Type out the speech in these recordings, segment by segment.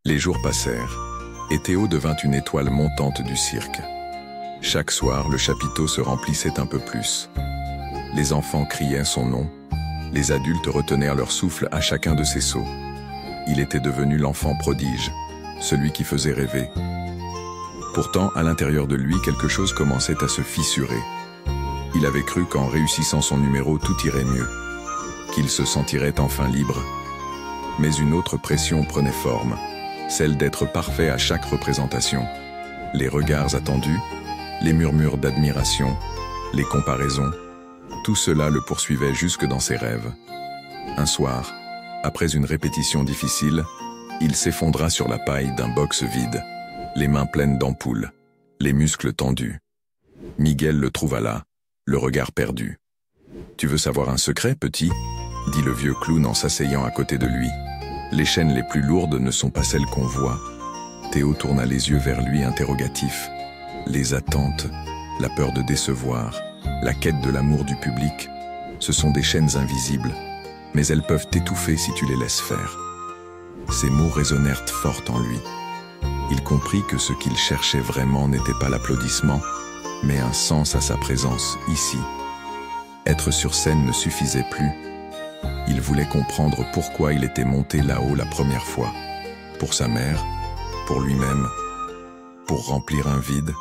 Les jours passèrent, et Théo devint une étoile montante du cirque. Chaque soir, le chapiteau se remplissait un peu plus. Les enfants criaient son nom, les adultes retenèrent leur souffle à chacun de ses sauts. Il était devenu l'enfant prodige, celui qui faisait rêver. Pourtant, à l'intérieur de lui, quelque chose commençait à se fissurer. Il avait cru qu'en réussissant son numéro, tout irait mieux, qu'il se sentirait enfin libre. Mais une autre pression prenait forme, celle d'être parfait à chaque représentation. Les regards attendus, les murmures d'admiration, les comparaisons, tout cela le poursuivait jusque dans ses rêves. Un soir, après une répétition difficile, il s'effondra sur la paille d'un box vide, les mains pleines d'ampoules, les muscles tendus. Miguel le trouva là, le regard perdu. « Tu veux savoir un secret, petit ?» dit le vieux clown en s'asseyant à côté de lui. « Les chaînes les plus lourdes ne sont pas celles qu'on voit. » Théo tourna les yeux vers lui interrogatif. Les attentes, la peur de décevoir, la quête de l'amour du public, ce sont des chaînes invisibles, mais elles peuvent t'étouffer si tu les laisses faire. Ces mots résonnèrent fort en lui. Il comprit que ce qu'il cherchait vraiment n'était pas l'applaudissement, mais un sens à sa présence ici. Être sur scène ne suffisait plus. Il voulait comprendre pourquoi il était monté là-haut la première fois. Pour sa mère, pour lui-même, pour remplir un vide.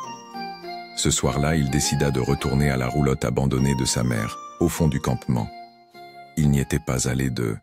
Ce soir-là, il décida de retourner à la roulotte abandonnée de sa mère, au fond du campement. Il n'y était pas allé de